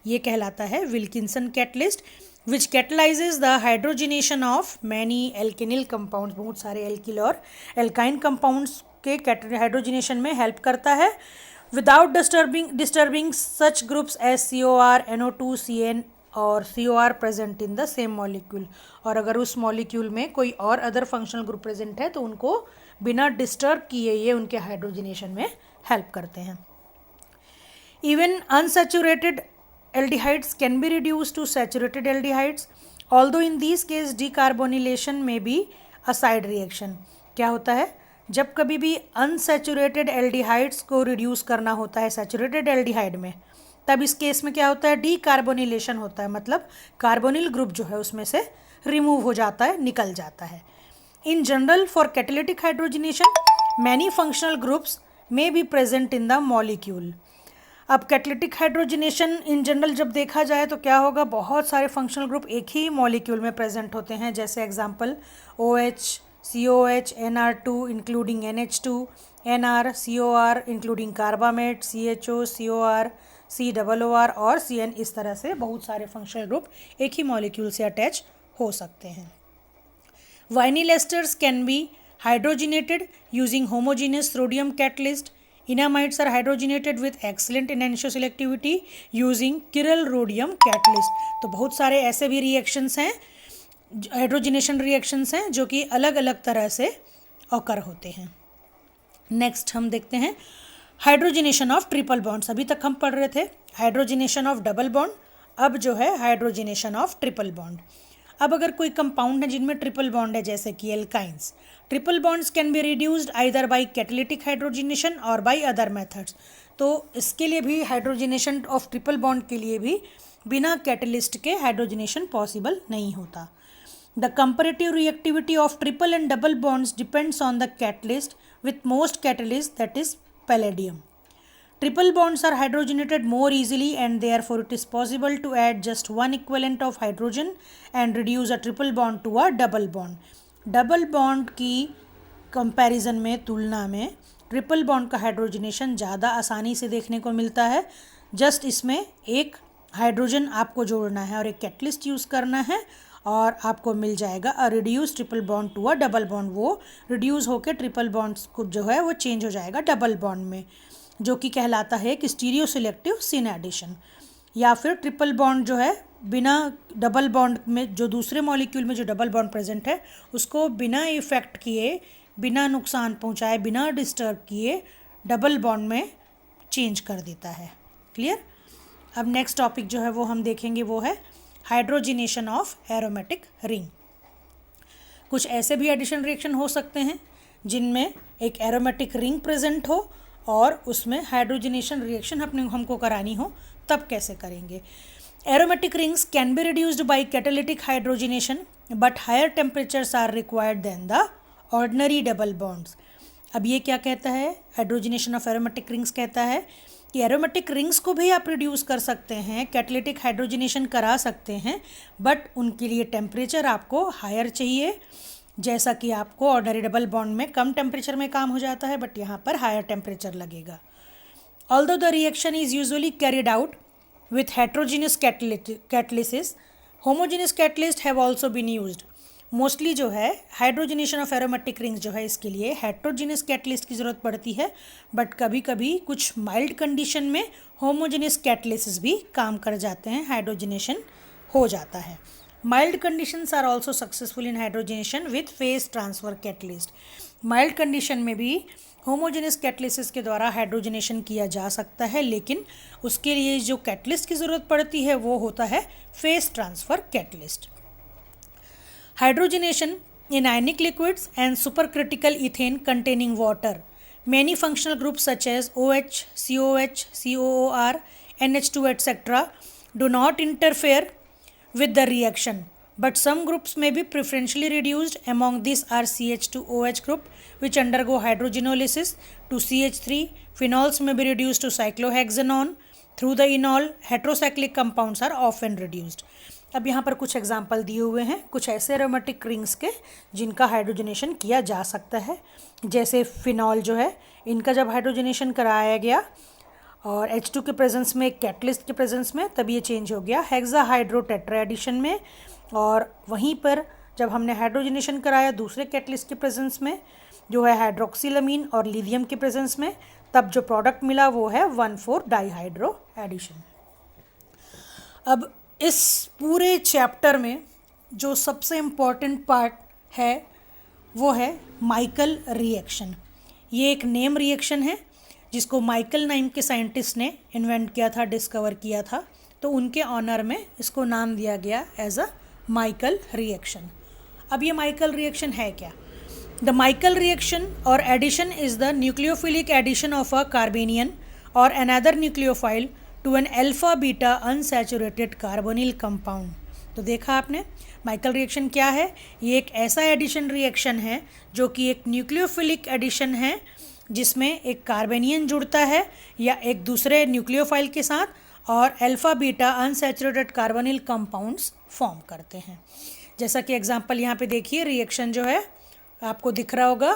ये कहलाता है Wilkinson catalyst, which catalyses the hydrogenation of many alkenyl compounds. बहुत सारे एल्किल और एल्काइन कंपाउंड्स के हाइड्रोजिनेशन में हेल्प करता है, without disturbing such groups as COR, NO2, CN or COR present in the same molecule. और अगर उस मॉलिक्यूल में कोई और अदर फंक्शनल ग्रुप प्रेजेंट है तो उनको बिना डिस्टर्ब किए ये उनके हाइड्रोजिनेशन में हेल्प करते हैं। Even unsaturated aldehydes can be reduced to saturated aldehydes, although in these case decarbonylation may be a side reaction। क्या होता है, जब कभी भी अनसैचुरेटेड एल्डिहाइड्स को रिड्यूस करना होता है सैचुरेटेड एल्डिहाइड में, तब इस केस में क्या होता है, डीकार्बोनिलेशन होता है, मतलब कार्बोनिल ग्रुप जो है उसमें से रिमूव हो जाता है, निकल जाता है। In general for catalytic hydrogenation many functional groups may be present in the molecule. अब कैटालिटिक हाइड्रोजिनेशन इन जनरल जब देखा जाए तो क्या होगा, बहुत सारे फंक्शनल ग्रुप एक ही मॉलिक्यूल में प्रेजेंट होते हैं, जैसे example OH, COH, NR2 including NH2, NR, COR including carbamate, CHO, COR, COOR और CN। इस तरह से बहुत सारे फंक्शनल ग्रुप एक ही मॉलिक्यूल से अटैच हो सकते हैं। Vinyl asters can be hydrogenated using homogeneous sodium catalyst. Enamides are hydrogenated with excellent enantioselectivity using Chiral rhodium catalyst। तो बहुत सारे ऐसे भी रिएक्शंस हैं, हाइड्रोजिनेशन रिएक्शंस हैं, जो कि अलग अलग तरह से ऑकर होते हैं। नेक्स्ट हम देखते हैं हाइड्रोजिनेशन ऑफ ट्रिपल बॉन्ड्स। अभी तक हम पढ़ रहे थे हाइड्रोजिनेशन ऑफ डबल बॉन्ड, अब जो है हाइड्रोजिनेशन ऑफ ट्रिपल बॉन्ड। अब अगर कोई कंपाउंड है जिनमें ट्रिपल बॉन्ड है, जैसे कि alkynes, triple bonds can be reduced either bye catalytic hydrogenation और बाय अदर मेथड्स। तो इसके लिए भी हाइड्रोजिनेशन ऑफ ट्रिपल बॉन्ड के लिए भी बिना कैटलिस्ट के हाइड्रोजिनेशन पॉसिबल नहीं होता। The comparative reactivity of triple and double bonds depends on the catalyst, with most catalyst that is palladium. Triple bonds are hydrogenated more easily and therefore it is possible to add just one equivalent of hydrogen and reduce a triple bond to a double bond. Double bond की comparison में, तुलना में, triple bond का hydrogenation ज़्यादा आसानी से देखने को मिलता है. जस्ट इसमें एक हाइड्रोजन आपको जोड़ना है और एक कैटलिस्ट यूज़ करना है और आपको मिल जाएगा a reduce triple bond to a double bond. वो रिड्यूस होकर ट्रिपल बॉन्ड्स को जो है वो चेंज हो जाएगा डबल बॉन्ड में, जो कि कहलाता है कि स्टीरियो सिलेक्टिव सिन एडिशन. या फिर ट्रिपल बॉन्ड जो है बिना डबल बॉन्ड में, जो दूसरे मॉलिक्यूल में जो डबल बॉन्ड प्रेजेंट है उसको बिना इफेक्ट किए, बिना नुकसान पहुंचाए, बिना डिस्टर्ब किए डबल बॉन्ड में चेंज कर देता है. क्लियर. अब नेक्स्ट टॉपिक जो है वो हम देखेंगे वो है हाइड्रोजिनेशन ऑफ एरोमेटिक रिंग. कुछ ऐसे भी एडिशन रिएक्शन हो सकते हैं जिनमें एक एरोमेटिक रिंग प्रेजेंट हो और उसमें हाइड्रोजिनेशन रिएक्शन हमको करानी हो. तब कैसे करेंगे? Aromatic rings can be reduced by catalytic hydrogenation but higher temperatures are required than the ordinary double bonds. अब ये क्या कहता है? हाइड्रोजिनेशन ऑफ एरोमेटिक रिंग्स कहता है कि एरोमेटिक रिंग्स को भी आप रिड्यूस कर सकते हैं, कैटालिटिक हाइड्रोजिनेशन करा सकते हैं, बट उनके लिए टेम्परेचर आपको हायर चाहिए. जैसा कि आपको ऑर्डिनरी डबल बॉन्ड में कम टेम्परेचर में काम हो जाता है, बट यहाँ पर हायर टेम्परेचर लगेगा. Although the reaction is usually carried out with heterogeneous catalysis, homogeneous catalyst have also been used. Mostly जो है हाइड्रोजिनेशन ऑफ एरोमेटिक रिंग्स जो है इसके लिए हेट्रोजीनियस कैटलिस्ट की ज़रूरत पड़ती है, बट कभी कभी कुछ माइल्ड कंडीशन में होमोजीनियस कैटलिसिस भी काम कर जाते हैं, हाइड्रोजिनेशन हो जाता है. Mild conditions are also successful in hydrogenation with phase transfer catalyst. Mild condition में भी होमोजेनियस कैटलिसिस के द्वारा हाइड्रोजनेशन किया जा सकता है, लेकिन उसके लिए जो कैटलिस्ट की ज़रूरत पड़ती है वो होता है face transfer catalyst. Hydrogenation in ionic liquids and supercritical ethane containing water. Many functional groups such as OH, COH, COOR, NH2 etc. do not interfere with the reaction, but some groups may be preferentially reduced. Among these are CH2OH group which undergo hydrogenolysis to CH3. Phenols may be reduced to cyclohexanone. Through the enol, heterocyclic compounds are often reduced. अब यहाँ पर कुछ example दिए हुए हैं कुछ ऐसे aromatic rings के जिनका हाइड्रोजनेशन किया जा सकता है. जैसे फिनॉल जो है, इनका जब हाइड्रोजनेशन कराया गया और H2 के प्रेजेंस में, कैटलिस्ट के प्रेजेंस में, तब ये चेंज हो गया हेक्साहाइड्रोटेट्रा एडिशन में. और वहीं पर जब हमने हाइड्रोजनेशन कराया दूसरे कैटलिस्ट के प्रेजेंस में जो है हाइड्रोक्सिलमीन और लिथियम के प्रेजेंस में, तब जो प्रोडक्ट मिला वो है 1,4-डाईहाइड्रो एडिशन. अब इस पूरे चैप्टर में जो सबसे इम्पॉर्टेंट पार्ट है वो है माइकल रिएक्शन. ये एक नेम रिएक्शन है जिसको माइकल नाम के साइंटिस्ट ने इन्वेंट किया था, डिस्कवर किया था, तो उनके ऑनर में इसको नाम दिया गया एज अ माइकल रिएक्शन. अब ये माइकल रिएक्शन है क्या? The Michael reaction or addition is the nucleophilic addition of a carbanion or another nucleophile to an alpha beta unsaturated carbonyl compound. तो देखा आपने माइकल रिएक्शन क्या है? ये एक ऐसा एडिशन रिएक्शन है जो कि एक न्यूक्लियोफिलिक एडिशन है जिसमें एक कार्बेनियन जुड़ता है या एक दूसरे न्यूक्लियोफाइल के साथ और alpha beta unsaturated carbonyl compounds form करते हैं. जैसा कि एग्जांपल यहाँ पे देखिए, रिएक्शन जो है आपको दिख रहा होगा,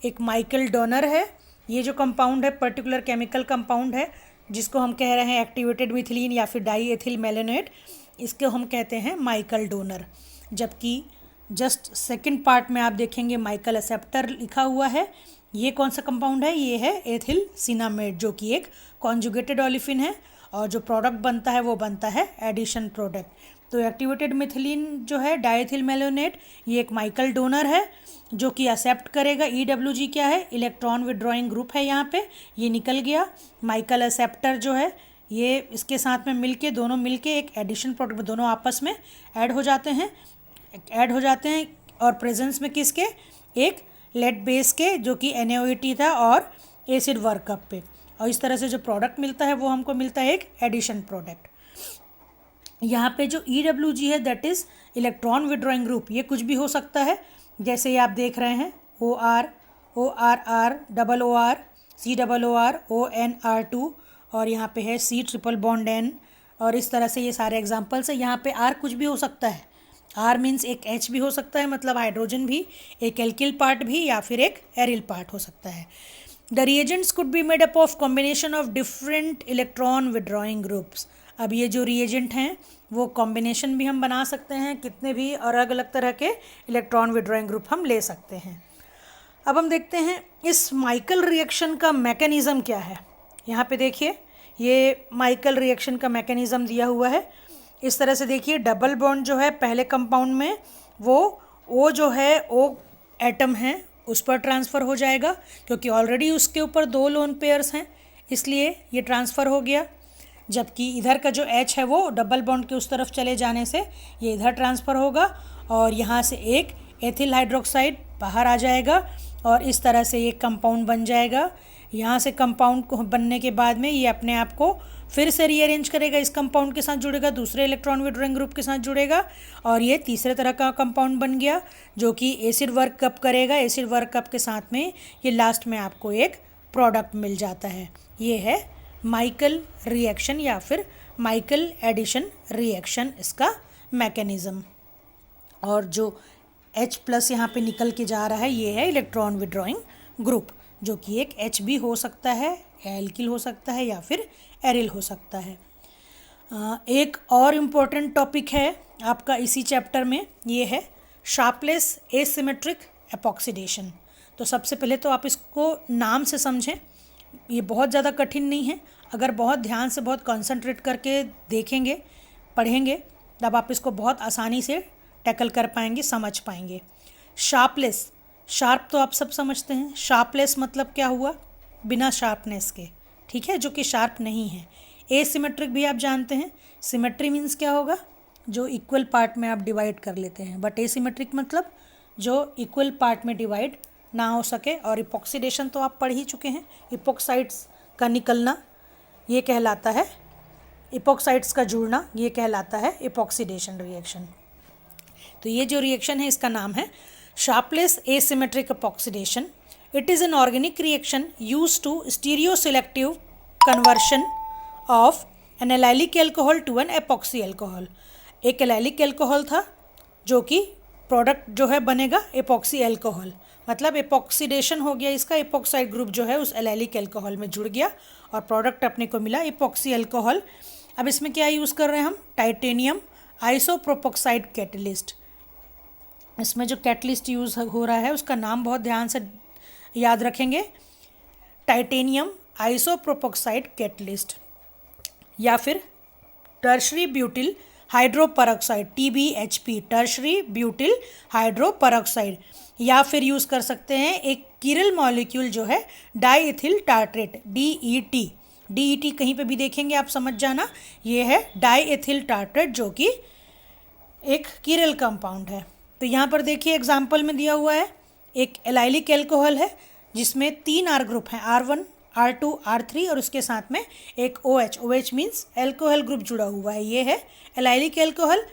एक माइकल डोनर है. ये जो कंपाउंड है पर्टिकुलर केमिकल कंपाउंड है जिसको हम कह रहे हैं एक्टिवेटेड मिथिलीन या फिर डाई एथिल मेलेनेट, इसको हम कहते हैं माइकल डोनर. जबकि जस्ट सेकंड पार्ट में आप देखेंगे माइकल एक्सेप्टर लिखा हुआ है. ये कौन सा कंपाउंड है? ये है एथिल सिनामेट जो कि एक कॉन्जुगेटेड ओलिफिन है और जो प्रोडक्ट बनता है वो बनता है एडिशन प्रोडक्ट. तो एक्टिवेटेड मिथिलीन जो है डाईएथिल मेलेनेट, ये एक माइकल डोनर है जो कि एक्सेप्ट करेगा. EWG क्या है? इलेक्ट्रॉन विड्रॉइंग ग्रुप है. यहाँ पे ये निकल गया. माइकल एक्सेप्टर जो है ये इसके साथ में मिलके, दोनों मिलके एक एडिशन प्रोडक्ट में दोनों आपस में ऐड हो जाते हैं और प्रेजेंस में किसके? एक लेड बेस के जो कि NaOH था और एसिड वर्कअप पे, और इस तरह से जो प्रोडक्ट मिलता है वो हमको मिलता है एक एडिशन प्रोडक्ट. यहाँ पे जो EWG है that is electron withdrawing group, ये कुछ भी हो सकता है. जैसे ये आप देख रहे हैं OR, ORR, OOR, COOR, ONR2, और यहाँ पे है C ट्रिपल बॉन्ड N, और इस तरह से ये सारे एग्जाम्पल्स है। यहाँ पे R कुछ भी हो सकता है, R मीन्स एक H भी हो सकता है, मतलब हाइड्रोजन भी, एक एल्किल पार्ट भी, या फिर एक एरिल पार्ट हो सकता है। The reagents could be made up of combination of different electron withdrawing groups. अब ये जो रिएजेंट हैं वो कॉम्बिनेशन भी हम बना सकते हैं, कितने भी और अलग अलग तरह के इलेक्ट्रॉन विड्रॉइंग ग्रुप हम ले सकते हैं। अब हम देखते हैं इस माइकल रिएक्शन का मैकेनिज़्म क्या है। यहाँ पे देखिए ये माइकल रिएक्शन का मैकेनिज़्म दिया हुआ है। इस तरह से देखिए डबल बॉन्ड जो है पहले कंपाउंड में वो O जो है O एटम है उस पर ट्रांसफ़र हो जाएगा, क्योंकि ऑलरेडी उसके ऊपर 2 लोन पेयर्स हैं इसलिए ये ट्रांसफ़र हो गया। जबकि इधर का जो H है वो डबल बॉन्ड के उस तरफ चले जाने से ये इधर ट्रांसफ़र होगा और यहाँ से एक एथिल हाइड्रोक्साइड बाहर आ जाएगा और इस तरह से ये कंपाउंड बन जाएगा। यहाँ से कंपाउंड को बनने के बाद में ये अपने आप को फिर से रीअरेंज करेगा, इस कंपाउंड के साथ जुड़ेगा, दूसरे इलेक्ट्रॉन विड्रॉइंग ग्रुप के साथ जुड़ेगा और ये तीसरे तरह का कंपाउंड बन गया जो कि एसिड वर्क कप करेगा। एसिड वर्क कप के साथ में ये लास्ट में आपको एक प्रोडक्ट मिल जाता है। ये है माइकल रिएक्शन या फिर माइकल एडिशन रिएक्शन, इसका मैकेनिज़्म। और जो H+ यहाँ पे निकल के जा रहा है ये है इलेक्ट्रॉन विड्रॉइंग ग्रुप, जो कि एक H भी हो सकता है, एल्किल हो सकता है या फिर एरिल हो सकता है। एक और इम्पोर्टेंट टॉपिक है आपका इसी चैप्टर में, ये है शार्पलेस एसिमेट्रिक एपॉक्सीडेशन। तो सबसे पहले तो आप इसको नाम से समझें, ये बहुत ज़्यादा कठिन नहीं है। अगर बहुत ध्यान से बहुत कंसंट्रेट करके देखेंगे पढ़ेंगे तब आप इसको बहुत आसानी से टैकल कर पाएंगे, समझ पाएंगे। शार्पलेस, शार्प तो आप सब समझते हैं, शार्पलेस मतलब क्या हुआ, बिना शार्पनेस के, ठीक है, जो कि शार्प नहीं है। एसिमेट्रिक भी आप जानते हैं, सिमेट्री मीन्स क्या होगा, जो इक्वल पार्ट में आप डिवाइड कर लेते हैं, बट एसिमेट्रिक मतलब जो इक्वल पार्ट में डिवाइड ना हो सके। और इपॉक्सीडेशन तो आप पढ़ ही चुके हैं, इपॉक्साइड्स का निकलना ये कहलाता है, इपॉक्साइड्स का जुड़ना ये कहलाता है इपॉक्सीडेशन रिएक्शन। तो ये जो रिएक्शन है इसका नाम है Sharpless asymmetric epoxidation. It is an organic reaction use to stereoselective conversion of an allylic alcohol to an epoxy alcohol. एक एलाइलिक एल्कोहल था जो कि प्रोडक्ट जो है बनेगा एपॉक्सी एल्कोहल, मतलब एपॉक्सीडेशन हो गया इसका, एपॉक्साइड ग्रुप जो है उस एलाइलिक एल्कोहल में जुड़ गया और प्रोडक्ट अपने को मिला एपॉक्सी एल्कोहल। अब इसमें क्या यूज़ कर रहे हैं हम, टाइटेनियम आइसोप्रोपोक्साइड कैटलिस्ट। इसमें जो कैटलिस्ट यूज़ हो रहा है उसका नाम बहुत ध्यान से याद रखेंगे, टाइटेनियम आइसोप्रोपोक्साइड कैटलिस्ट, या फिर tertiary butyl hydroperoxide TBHP, tertiary butyl hydroperoxide, या फिर यूज़ कर सकते हैं एक कीरल मॉलिक्यूल जो है डाईएथिल टार्ट्रेट DET। DET कहीं पे भी देखेंगे आप समझ जाना, ये है डाईएथिल टार्ट्रेट जो कि एक कीरल कंपाउंड है। तो यहाँ पर देखिए एग्जाम्पल में दिया हुआ है, एक एलाइलिक एल्कोहल है जिसमें 3 R ग्रुप हैं, R1 R2 R3 और उसके साथ में एक OH मीन्स एल्कोहल ग्रुप जुड़ा हुआ है, ये है एलाइलिक एल्कोहल।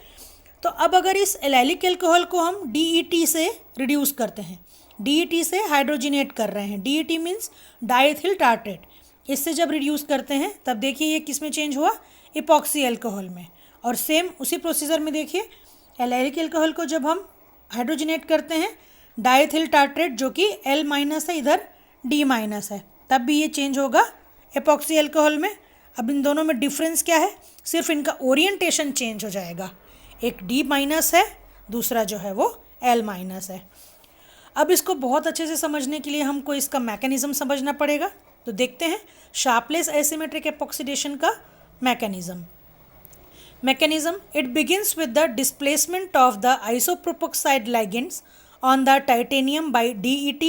तो अब अगर इस एलाइलिक एल्कोहल को हम DET से रिड्यूस करते हैं, DET से हाइड्रोजिनेट कर रहे हैं, DET मीन्स डाईएथिल टार्ट्रेट, इससे जब रिड्यूस करते हैं तब देखिए ये किस में चेंज हुआ, इपॉक्सी एल्कोहल में। और सेम उसी प्रोसीजर में देखिए एलाइलिक एल्कोहल को जब हम हाइड्रोजिनेट करते हैं डाईएथिल टार्ट्रेट जो कि L- है, इधर D- है, तब भी ये चेंज होगा एपॉक्सी एल्कोहल में। अब इन दोनों में डिफरेंस क्या है, सिर्फ इनका ओरिएंटेशन चेंज हो जाएगा, एक D- है, दूसरा जो है वो L- है। अब इसको बहुत अच्छे से समझने के लिए हमको इसका मैकेनिज़्म समझना पड़ेगा। तो देखते हैं शार्पलेस एसिमेट्रिक एपॉक्सीडेशन का mechanism. Mechanism, it begins with the displacement of the isopropoxide ligands on the titanium by DET,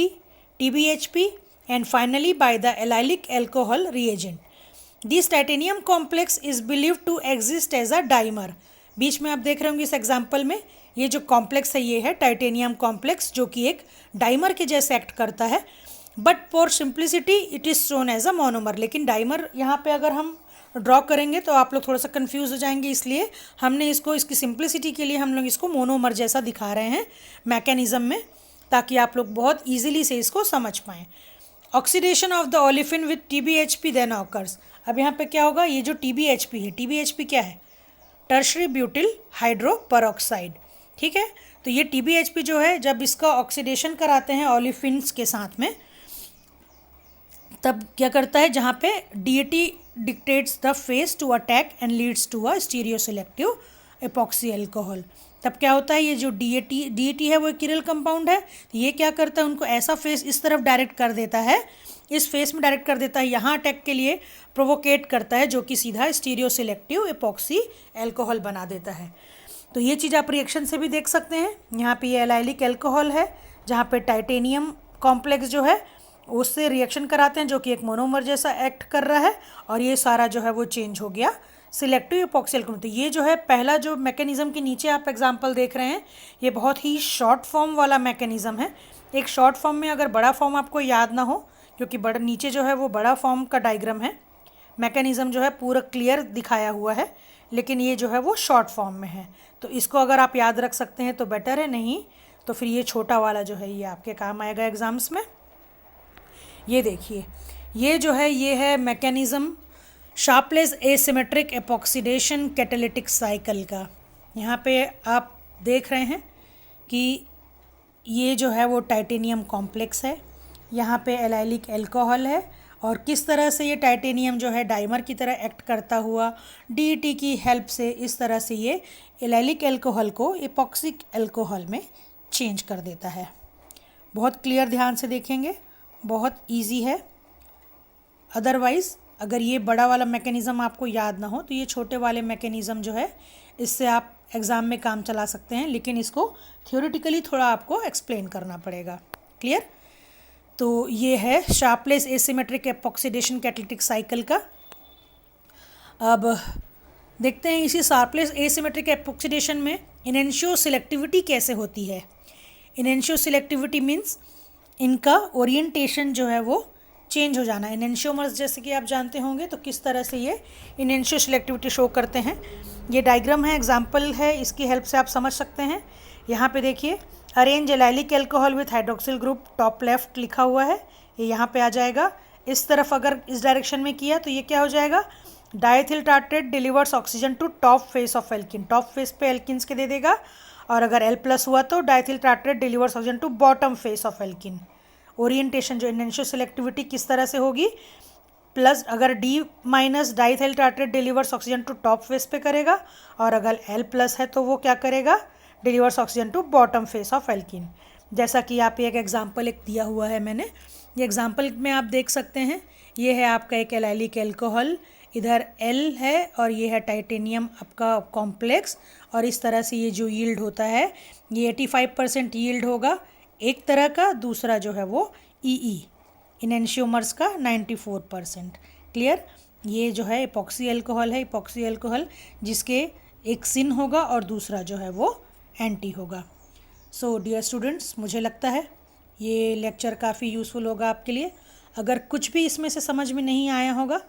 TBHP and finally by the allylic alcohol reagent. This titanium complex is believed to exist as a dimer. बीच में आप देख रहे होंगे इस example में ये जो complex है ये है टाइटेनियम कॉम्प्लेक्स जो कि एक डाइमर के जैसे एक्ट करता है, but for simplicity it is shown as a monomer. लेकिन डाइमर यहाँ पे अगर हम ड्रॉ करेंगे तो आप लोग थोड़ा सा कंफ्यूज हो जाएंगे, इसलिए हमने इसको इसकी सिंप्लिसिटी के लिए हम लोग इसको मोनोमर जैसा दिखा रहे हैं मैकेनिज़्म में, ताकि आप लोग बहुत ईजिली से इसको समझ पाएँ। Oxidation of the olefin with TBHP then occurs. अब यहाँ पे क्या होगा, ये जो TBHP है, TBHP क्या है, टर्शरी ब्यूटिल हाइड्रो परऑक्साइड, ठीक है। तो ये TBHP जो है, जब इसका ऑक्सीडेशन कराते हैं ओलिफिन्स के साथ में, तब क्या करता है, जहाँ पे DAT dictates the face to attack and leads to a stereoselective epoxy alcohol. तब क्या होता है, ये जो DAT है वो एक किरल कंपाउंड है, तो ये क्या करता है, उनको ऐसा फेस इस तरफ डायरेक्ट कर देता है, इस फेस में डायरेक्ट कर देता है, यहाँ अटैक के लिए प्रोवोकेट करता है, जो कि सीधा स्टीरियोसिलेक्टिव एपॉक्सी अल्कोहल बना देता है। तो ये चीज़ आप रिएक्शन से भी देख सकते हैं। यहाँ पे ये एलाइलिक अल्कोहल है, जहाँ पे टाइटेनियम कॉम्प्लेक्स जो है उससे रिएक्शन कराते हैं, जो कि एक मोनोमर जैसा एक्ट कर रहा है, और ये सारा जो है वो चेंज हो गया सिलेक्टिव एपॉक्सी अल्कोहल। तो ये जो है पहला जो मैकेनिज़्म के नीचे आप एग्जांपल देख रहे हैं, ये बहुत ही शॉर्ट फॉर्म वाला मैकेनिज़्म है। एक शॉर्ट फॉर्म में अगर बड़ा फॉर्म आपको याद ना हो, क्योंकि बड़ा नीचे जो है वो बड़ा फॉर्म का डायग्राम है, मैकेनिज़्म जो है पूरा क्लियर दिखाया हुआ है, लेकिन ये जो है वो शॉर्ट फॉर्म में है। तो इसको अगर आप याद रख सकते हैं तो बेटर है, नहीं तो फिर ये छोटा वाला जो है ये आपके काम आएगा एग्ज़ाम्स में। ये देखिए, ये जो है ये है mechanism Sharpless asymmetric एपॉक्सीडेशन catalytic cycle का। यहाँ पे आप देख रहे हैं कि ये जो है वो टाइटेनियम कॉम्प्लेक्स है, यहाँ पे एलाइलिक अल्कोहल है, और किस तरह से ये टाइटेनियम जो है डाइमर की तरह एक्ट करता हुआ DAT की हेल्प से इस तरह से ये एलाइलिक अल्कोहल को एपॉक्सिक अल्कोहल में चेंज कर देता है। बहुत क्लियर, ध्यान से देखेंगे, बहुत इजी है। अदरवाइज़ अगर ये बड़ा वाला मैकेनिज़्म आपको याद ना हो तो ये छोटे वाले मैकेनिज़्म जो है इससे आप एग्ज़ाम में काम चला सकते हैं, लेकिन इसको थ्योरेटिकली थोड़ा आपको एक्सप्लेन करना पड़ेगा। क्लियर? तो ये है शार्पलेस एसिमेट्रिक एपॉक्सीडेशन कैटालिटिक साइकिल का। अब देखते हैं इसी शार्पलेस एसिमेट्रिक एपॉक्सीडेशन में इनेंशियो सिलेक्टिविटी कैसे होती है। इनेंशियो सिलेक्टिविटी मीन्स इनका ओरिएंटेशन जो है वो चेंज हो जाना। इनेंशियोमर्स जैसे कि आप जानते होंगे, तो किस तरह से ये इनेंशियो सिलेक्टिविटी शो करते हैं। ये डायग्राम है, एग्जाम्पल है, इसकी हेल्प से आप समझ सकते हैं। यहाँ पे देखिए, arrange allylic alcohol with hydroxyl group, top left लिखा हुआ है, ये यहाँ पे आ जाएगा। इस तरफ अगर इस डायरेक्शन में किया तो ये क्या हो जाएगा, diethyl tartrate delivers oxygen to top face of alkene, top face पे एल्किन्स के दे देगा, और अगर L+ हुआ तो diethyl tartrate delivers oxygen to bottom face of alkene. Orientation जो इनेंशियो सिलेक्टिविटी किस तरह से होगी, प्लस अगर D- diethyl tartrate delivers oxygen to top face पे करेगा, और अगर L+ है तो वो क्या करेगा, delivers oxygen to bottom face of alkene. जैसा कि आप एक एग्जाम्पल एक दिया हुआ है मैंने, ये एग्जाम्पल में आप देख सकते हैं, ये है आपका एक एलाइलिक अल्कोहल, इधर L है और ये है टाइटेनियम आपका कॉम्प्लेक्स, और इस तरह से ये जो यील्ड होता है ये 85% यील्ड होगा एक तरह का, दूसरा जो है वो EE इनेंशियोमर्स का 94%। क्लियर? ये जो है एपॉक्सी अल्कोहल है, एपॉक्सी अल्कोहल जिसके एक सिन होगा और दूसरा जो है वो एंटी होगा। सो डियर स्टूडेंट्स, मुझे लगता है ये लेक्चर काफ़ी यूज़फुल होगा आपके लिए। अगर कुछ भी इसमें से समझ में नहीं आया होगा